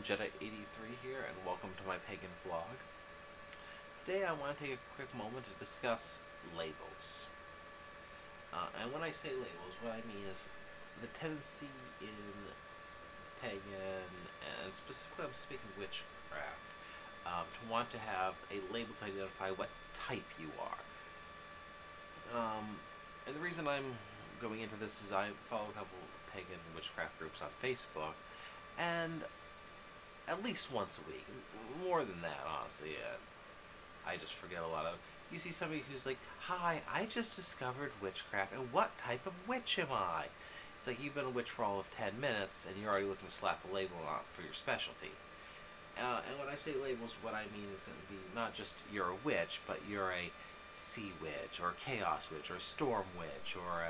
Jedi83 here, and welcome to my pagan vlog. Today I want to take a quick moment to discuss labels. And when I say labels, what I mean is the tendency in pagan, and specifically I'm speaking witchcraft, to want to have a label to identify what type you are. And the reason I'm going into this is I follow a couple pagan witchcraft groups on Facebook, and at least once a week, more than that, honestly. I just forget a lot of. You see somebody who's like, "Hi, I just discovered witchcraft, and what type of witch am I?" It's like you've been a witch for all of 10 minutes, and you're already looking to slap a label on for your specialty. And when I say labels, what I mean is going to be not just you're a witch, but you're a sea witch, or a chaos witch, or a storm witch, or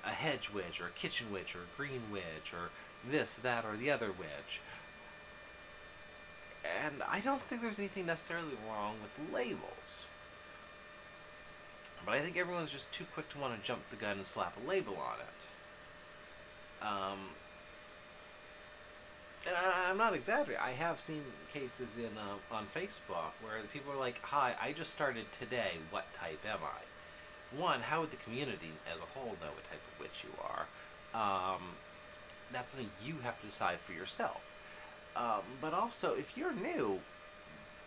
a hedge witch, or a kitchen witch, or a green witch, or this, that, or the other witch. And I don't think there's anything necessarily wrong with labels. But I think everyone's just too quick to want to jump the gun and slap a label on it. And I'm not exaggerating. I have seen cases on Facebook where people are like, "Hi, I just started today. What type am I?" One, how would the community as a whole know what type of witch you are? That's something you have to decide for yourself. But also, if you're new,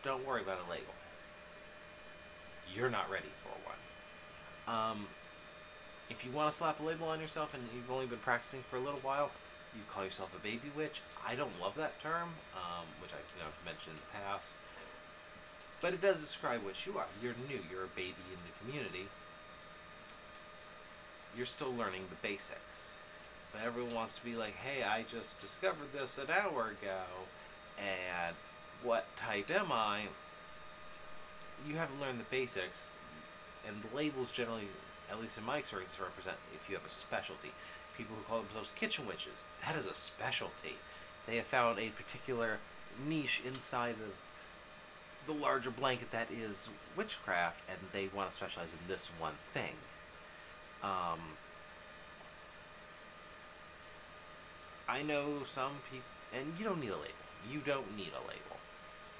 don't worry about a label. You're not ready for one. If you want to slap a label on yourself and you've only been practicing for a little while, you call yourself a baby witch. I don't love that term, which I've mentioned in the past. But it does describe what you are. You're new. You're a baby in the community. You're still learning the basics. But everyone wants to be like, "Hey, I just discovered this an hour ago, and what type am I?" You haven't learned the basics, and the labels generally, at least in my experience, represent if you have a specialty. People who call themselves kitchen witches, that is a specialty. They have found a particular niche inside of the larger blanket that is witchcraft, and they want to specialize in this one thing. I know some people, and you don't need a label. You don't need a label.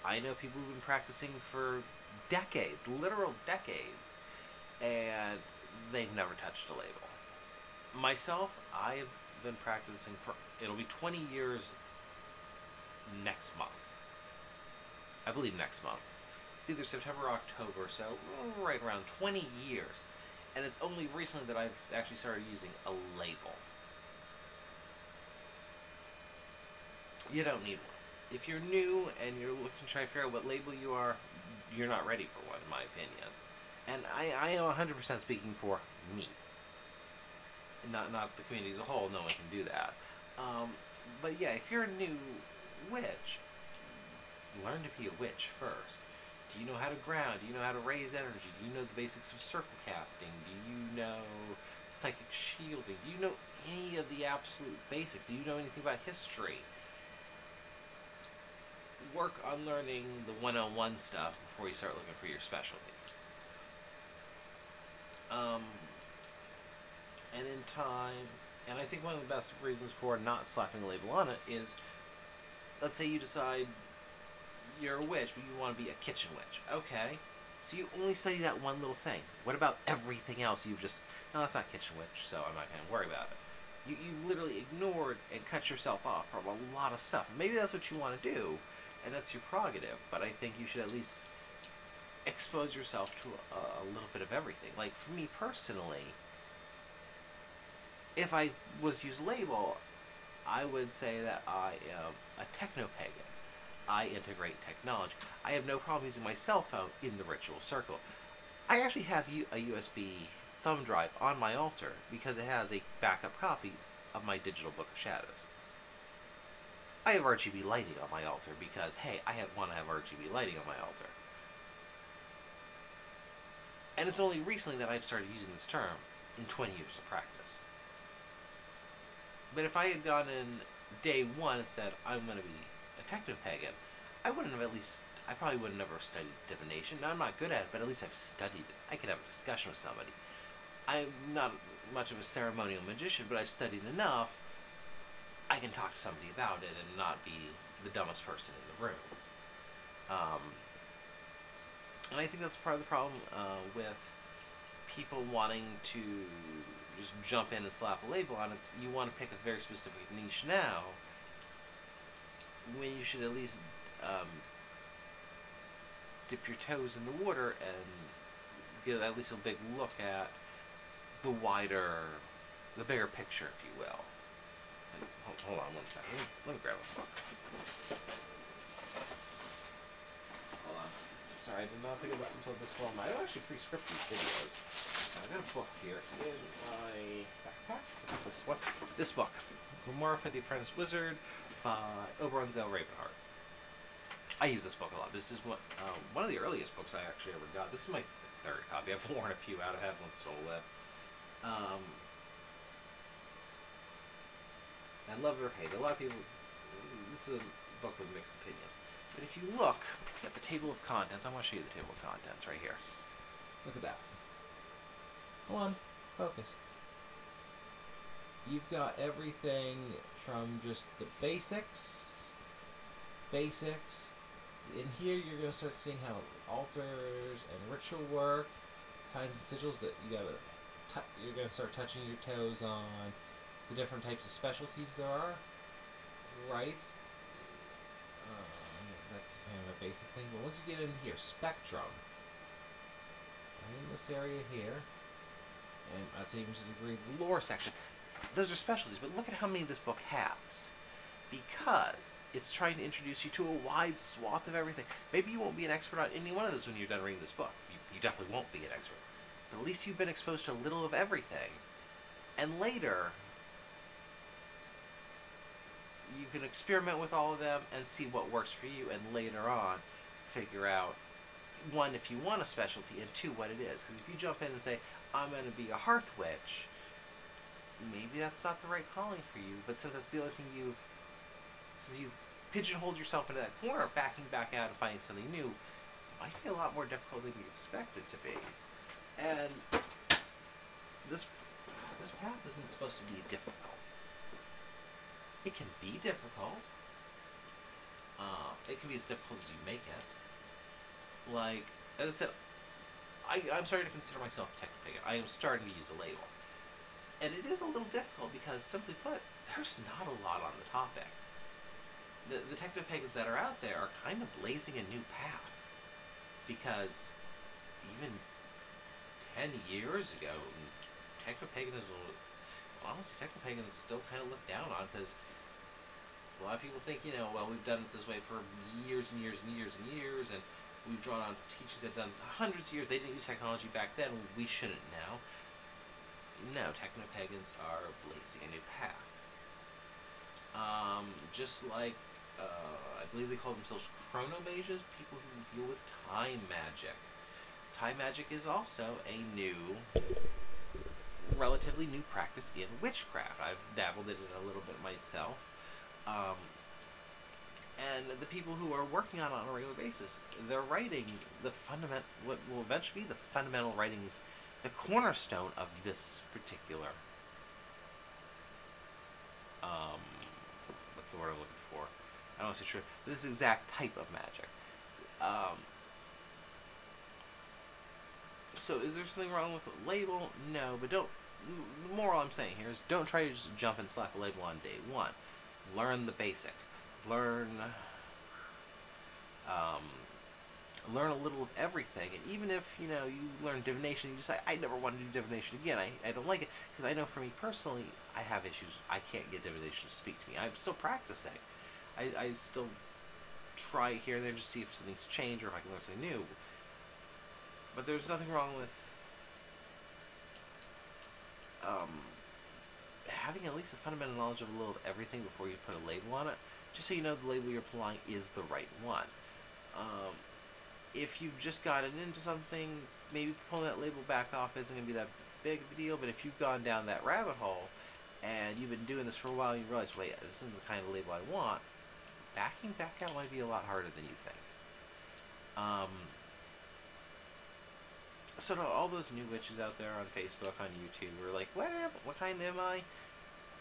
I know people who've been practicing for decades, literal decades, and they've never touched a label. Myself, I've been practicing for, it'll be 20 years next month. I believe next month. It's either September or October, so right around 20 years. And it's only recently that I've actually started using a label. You don't need one. If you're new and you're looking to try to figure out what label you are, you're not ready for one, in my opinion. And I am 100% speaking for me. Not the community as a whole, no one can do that. But yeah, if you're a new witch, learn to be a witch first. Do you know how to ground? Do you know how to raise energy? Do you know the basics of circle casting? Do you know psychic shielding? Do you know any of the absolute basics? Do you know anything about history? Work on learning the 101 stuff before you start looking for your specialty. And in time, and I think one of the best reasons for not slapping a label on it is, let's say you decide you're a witch, but you want to be a kitchen witch. Okay, so you only study that one little thing. What about everything else you've just, no, that's not kitchen witch, so I'm not going to worry about it. You've literally ignored and cut yourself off from a lot of stuff. Maybe that's what you want to do, and that's your prerogative, but I think you should at least expose yourself to a little bit of everything. Like, for me personally, if I was to use a label, I would say that I am a techno-pagan. I integrate technology. I have no problem using my cell phone in the ritual circle. I actually have a USB thumb drive on my altar because it has a backup copy of my digital Book of Shadows. I have RGB lighting on my altar because, hey, I want to have RGB lighting on my altar. And it's only recently that I've started using this term in 20 years of practice. But if I had gone in day one and said, I'm going to be a techno-pagan, I probably would have never studied divination. Now, I'm not good at it, but at least I've studied it. I could have a discussion with somebody. I'm not much of a ceremonial magician, but I've studied enough I can talk to somebody about it and not be the dumbest person in the room. Um, and I think that's part of the problem with people wanting to just jump in and slap a label on it. You want to pick a very specific niche now, when you should at least um, dip your toes in the water and get at least a big look at the the bigger picture, if you will. Hold on one second. Let me grab a book. Hold on. Sorry, I did not think of this until this one. I don't actually pre-script these videos. So I got a book here in my backpack. This one. This book. Morph the Apprentice Wizard by Oberon Zell Ravenheart. I use this book a lot. This is one of the earliest books I actually ever got. This is my third copy. I've worn a few out. I had one stolen. I love or hate. A lot of people. This is a book with mixed opinions. But if you look at the table of contents, I want to show you the table of contents right here. Look at that. Come on, focus. You've got everything from just the basics. In here, you're going to start seeing how altars and ritual work, signs and sigils that you're going to start touching your toes on, the different types of specialties there are, rights. That's kind of a basic thing. But once you get in here, spectrum. In this area here, and I'd say even to a degree, the lore section. Those are specialties, but look at how many this book has. Because it's trying to introduce you to a wide swath of everything. Maybe you won't be an expert on any one of those when you're done reading this book. You definitely won't be an expert. But at least you've been exposed to a little of everything. And later, you can experiment with all of them and see what works for you, and later on, figure out, one, if you want a specialty, and two, what it is. Because if you jump in and say, I'm going to be a hearth witch, maybe that's not the right calling for you. But since that's the only thing since you've pigeonholed yourself into that corner, backing back out and finding something new might be a lot more difficult than you expect it to be. And this path isn't supposed to be difficult. It can be difficult. It can be as difficult as you make it. Like, as I said, I'm starting to consider myself a technopagan. I am starting to use a label. And it is a little difficult because, simply put, there's not a lot on the topic. The technopagans that are out there are kind of blazing a new path. Because even 10 years ago, technopaganism, honestly, technopagan is still kind of looked down on, because a lot of people think, well, we've done it this way for years and years and years and years, and we've drawn on teachings that have done hundreds of years. They didn't use technology back then. We shouldn't now. No, technopagans are blazing a new path. Just like, I believe they call themselves chronomages, people who deal with time magic. Time magic is also a relatively new practice in witchcraft. I've dabbled in it a little bit myself. And the people who are working on it on a regular basis, they're writing what will eventually be the fundamental writings, the cornerstone of this particular, what's the word I'm looking for? I don't know if it's true. This exact type of magic. So is there something wrong with a label? No, but don't. The moral I'm saying here is don't try to just jump and slap a label on day one. Learn the basics. Learn a little of everything. And even if you learn divination, you decide I never want to do divination again. I don't like it, because I know for me personally, I have issues. I can't get divination to speak to me. I'm still practicing. I still try here and there to see if something's changed or if I can learn something new. But there's nothing wrong with having at least a fundamental knowledge of a little of everything before you put a label on it, just so you know the label you're applying is the right one. If you've just gotten into something, maybe pulling that label back off isn't going to be that big of a deal, but if you've gone down that rabbit hole and you've been doing this for a while and you realize, wait, this isn't the kind of label I want, backing back out might be a lot harder than you think. So to all those new witches out there on Facebook, on YouTube, who are like, what kind am I?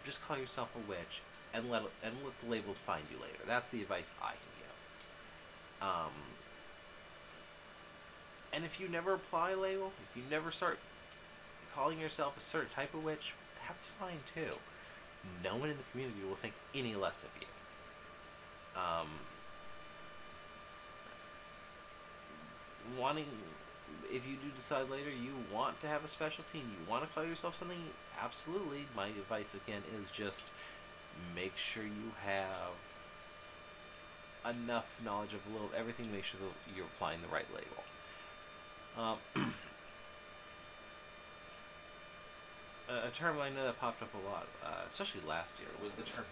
Just call yourself a witch. let the label find you later. That's the advice I can give. And if you never apply a label, if you never start calling yourself a certain type of witch, that's fine too. No one in the community will think any less of you. Wanting, if you do decide later you want to have a specialty and you want to call yourself something, absolutely. My advice again is just make sure you have enough knowledge of a little everything. Make sure that you're applying the right label. A term I know that popped up a lot, especially last year, was the term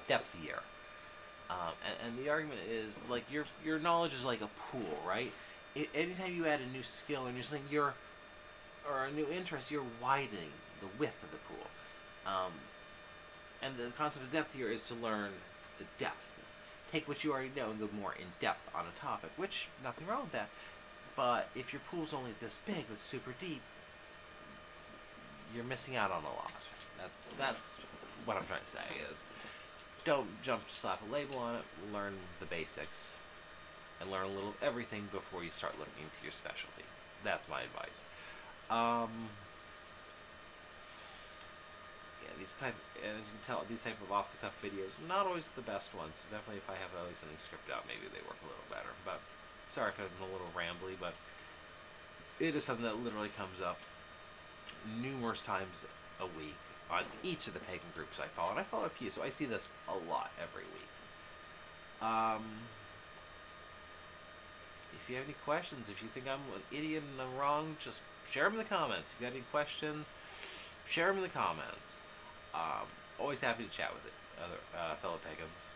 depth year. And the argument is like your knowledge is like a pool, right? Anytime you add a new skill or a new something, or a new interest, you're widening the width of the pool. And the concept of depth here is to learn the depth. Take what you already know and go more in depth on a topic, which nothing wrong with that. But if your pool's only this big but super deep, you're missing out on a lot. That's what I'm trying to say is don't jump to slap a label on it. Learn the basics and learn a little everything before you start looking into your specialty. That's my advice. These type, as you can tell, these type of off-the-cuff videos, not always the best ones. Definitely, if I have at least something scripted out, maybe they work a little better. But sorry if I've been a little rambly, but it is something that literally comes up numerous times a week on each of the pagan groups I follow, and I follow a few, so I see this a lot every week. If you have any questions, if you think I'm an idiot and I'm wrong, just share them in the comments. If you got any questions, share them in the comments. Always happy to chat with other fellow pagans.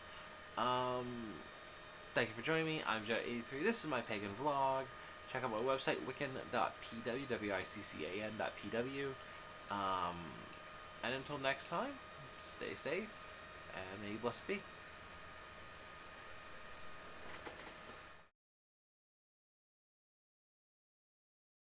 Thank you for joining me. I'm Jet83. This is my pagan vlog. Check out my website, wiccan.pw, wiccan.pw. And until next time, stay safe, and may you blessed be.